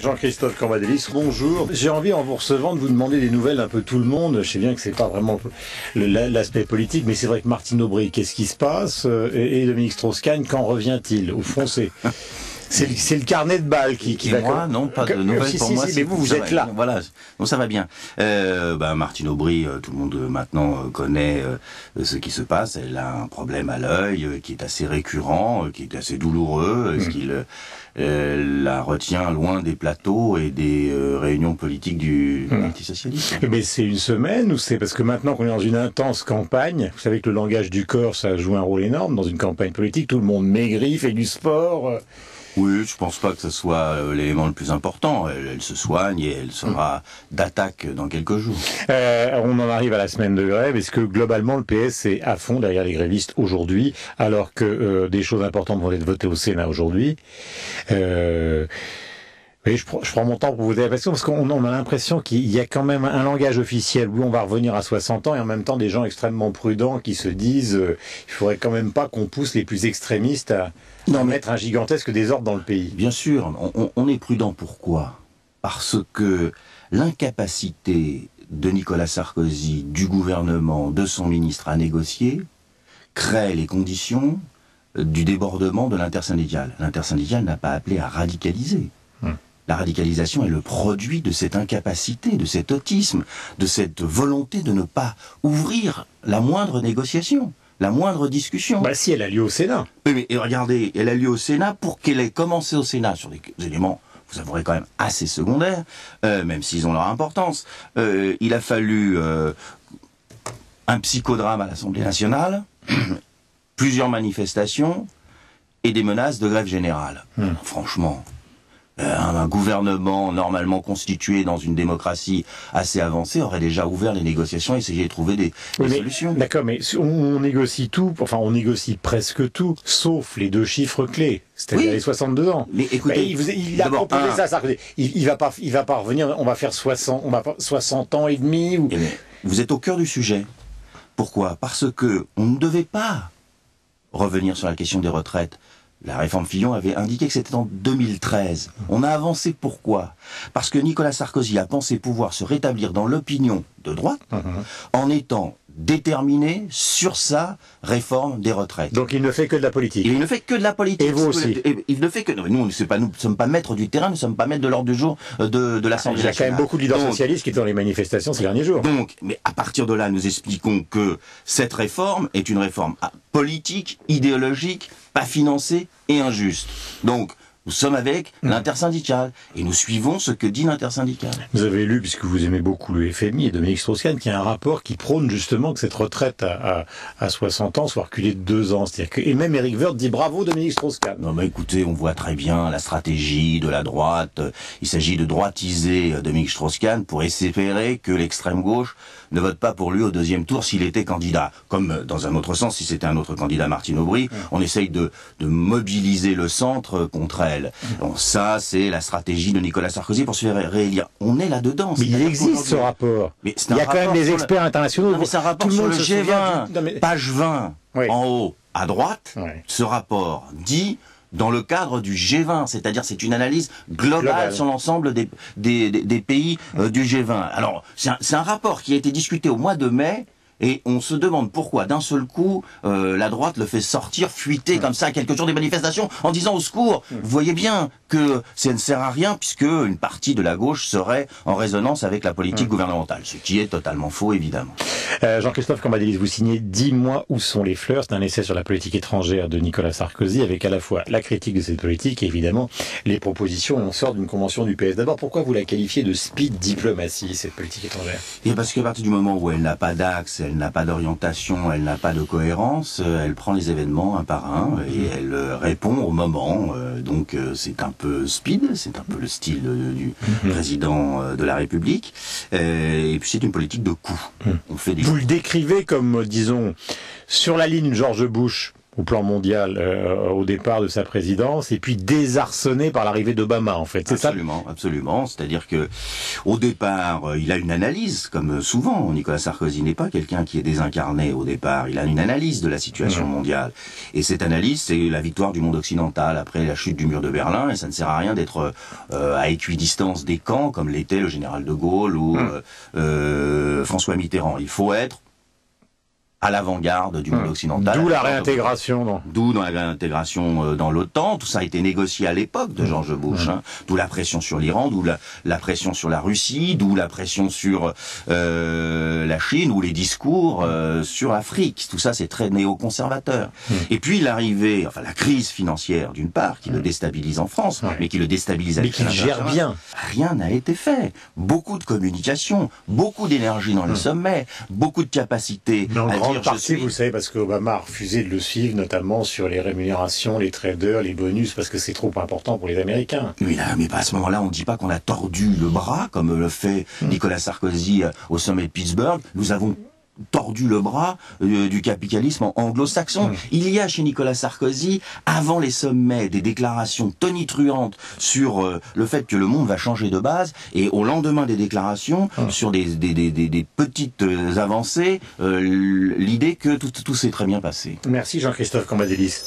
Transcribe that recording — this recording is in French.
Jean-Christophe Cambadélis, bonjour. J'ai envie, en vous recevant, de vous demander des nouvelles un peu tout le monde. Je sais bien que c'est pas vraiment l'aspect politique, mais c'est vrai que Martine Aubry, qu'est-ce qui se passe? Et Dominique Strauss-Kahn, quand revient-il? Au fond, c'est le carnet de balles qui et va... moi, non, pas de nouvelles pour moi. Mais vous êtes là. Voilà, non, ça va bien. Martine Aubry, tout le monde maintenant connaît ce qui se passe. Elle a un problème à l'œil qui est assez récurrent, qui est assez douloureux, ce qui la retient loin des plateaux et des réunions politiques du Parti Socialiste. Mais c'est une semaine ou c'est parce que maintenant qu'on est dans une intense campagne, vous savez que le langage du corps, ça joue un rôle énorme dans une campagne politique, tout le monde maigrit, fait du sport... Oui, je pense pas que ce soit l'élément le plus important. Elle se soigne et elle sera d'attaque dans quelques jours. On en arrive à la semaine de grève. Est-ce que globalement le PS est à fond derrière les grévistes aujourd'hui, alors que des choses importantes vont être votées au Sénat aujourd'hui? Oui, je prends mon temps pour vous poser la question parce qu'on a l'impression qu'il y a quand même un langage officiel où on va revenir à 60 ans et en même temps des gens extrêmement prudents qui se disent il faudrait quand même pas qu'on pousse les plus extrémistes à mettre un gigantesque désordre dans le pays. Bien sûr, on est prudent. Pourquoi? Parce que l'incapacité de Nicolas Sarkozy, du gouvernement, de son ministre à négocier crée les conditions du débordement de l'intersyndicale. L'intersyndicale n'a pas appelé à radicaliser. La radicalisation est le produit de cette incapacité, de cet autisme, de cette volonté de ne pas ouvrir la moindre négociation, la moindre discussion. Bah si, elle a lieu au Sénat. Oui, mais regardez, elle a lieu au Sénat pour qu'elle ait commencé au Sénat sur des éléments, vous avouerez, quand même assez secondaires, même s'ils ont leur importance. Il a fallu un psychodrame à l'Assemblée nationale, plusieurs manifestations et des menaces de grève générale. Franchement... un gouvernement normalement constitué dans une démocratie assez avancée aurait déjà ouvert les négociations et essayé de trouver des solutions. D'accord, mais on négocie tout, enfin on négocie presque tout, sauf les deux chiffres clés, c'est-à-dire les 62 ans. Mais écoutez, il a proposé ça, Sarkozy. Il va pas revenir, on va faire 60 ans et demi ou... Vous êtes au cœur du sujet. Pourquoi? Parce que on ne devait pas revenir sur la question des retraites. La réforme Fillon avait indiqué que c'était en 2013. On a avancé pourquoi? Parce que Nicolas Sarkozy a pensé pouvoir se rétablir dans l'opinion de droite en étant déterminé sur sa réforme des retraites. Donc il ne fait que de la politique. Il ne fait que de la politique. Et vous aussi. Il ne fait que... Nous ne sommes pas maîtres du terrain, nous ne sommes pas maîtres de l'ordre du jour de l'Assemblée nationale. Il y a quand même beaucoup de leaders socialistes qui étaient dans les manifestations ces derniers jours. Donc, mais à partir de là, nous expliquons que cette réforme est une réforme politique, idéologique, pas financée et injuste. Donc, nous sommes avec l'intersyndicale et nous suivons ce que dit l'intersyndicale. Vous avez lu, puisque vous aimez beaucoup le FMI et Dominique Strauss-Kahn, qu'il y a un rapport qui prône justement que cette retraite à 60 ans soit reculée de 2 ans. C'est-à-dire que, et même Éric Woerth dit bravo Dominique Strauss-Kahn. Non mais écoutez, on voit très bien la stratégie de la droite. Il s'agit de droitiser Dominique Strauss-Kahn pour espérer que l'extrême gauche ne vote pas pour lui au deuxième tour s'il était candidat. Comme dans un autre sens, si c'était un autre candidat, Martine Aubry, on essaye de mobiliser le centre contre elle. Donc ça, c'est la stratégie de Nicolas Sarkozy pour se faire réélire. On est là-dedans. Mais il existe ce rapport. Mais il y a quand même des experts internationaux. Non, mais c'est un rapport sur le G20, page 20, en haut, à droite. Ce rapport dit... dans le cadre du G20, c'est-à-dire c'est une analyse globale sur l'ensemble des pays du G20. Alors, c'est un rapport qui a été discuté au mois de mai, et on se demande pourquoi, d'un seul coup, la droite le fait sortir, fuiter comme ça à quelques jours des manifestations, en disant au secours. Vous voyez bien que ça ne sert à rien, puisque une partie de la gauche serait en résonance avec la politique gouvernementale, ce qui est totalement faux, évidemment. Jean-Christophe Cambadélis, vous signez 10 mois où sont les fleurs. C'est un essai sur la politique étrangère de Nicolas Sarkozy, avec à la fois la critique de cette politique et évidemment les propositions. On sort d'une convention du PS. D'abord, pourquoi vous la qualifiez de speed diplomatie, cette politique étrangère? Et parce qu'à partir du moment où elle n'a pas d'axe, elle n'a pas d'orientation, elle n'a pas de cohérence, elle prend les événements un par un et elle répond au moment. Donc c'est un peu speed, c'est un peu le style du président de la République. Et puis c'est une politique de coups. On fait des... Vous le décrivez comme, disons, sur la ligne George Bush, au plan mondial au départ de sa présidence, et puis désarçonné par l'arrivée d'Obama, en fait. C'est ça ? Absolument. C'est-à-dire que au départ, il a une analyse, comme souvent. Nicolas Sarkozy n'est pas quelqu'un qui est désincarné au départ. Il a une analyse de la situation mondiale. Et cette analyse, c'est la victoire du monde occidental après la chute du mur de Berlin. Et ça ne sert à rien d'être à équidistance des camps, comme l'était le général de Gaulle ou François Mitterrand. Il faut être à l'avant-garde du monde occidental. D'où la réintégration. D'où la réintégration dans l'OTAN. Tout ça a été négocié à l'époque de George Bush. D'où la pression sur l'Iran, d'où la pression sur la Russie, d'où la pression sur la Chine, ou les discours sur l'Afrique. Tout ça, c'est très néoconservateur. Et puis l'arrivée, enfin la crise financière d'une part, qui le déstabilise en France, mais qui le déstabilise à l'échelle internationale. Mais qui gère bien. Rien n'a été fait. Beaucoup de communication, beaucoup d'énergie dans les sommets, beaucoup de capacité à dire vous le savez, parce qu'Obama a refusé de le suivre, notamment sur les rémunérations, les traders, les bonus, parce que c'est trop important pour les Américains. Oui, mais à ce moment-là, on ne dit pas qu'on a tordu le bras, comme le fait Nicolas Sarkozy au sommet de Pittsburgh. Nous avons tordu le bras du capitalisme anglo-saxon. Il y a chez Nicolas Sarkozy, avant les sommets, des déclarations tonitruantes sur le fait que le monde va changer de base, et au lendemain des déclarations, sur des petites avancées, l'idée que tout s'est très bien passé. Merci Jean-Christophe Cambadélis.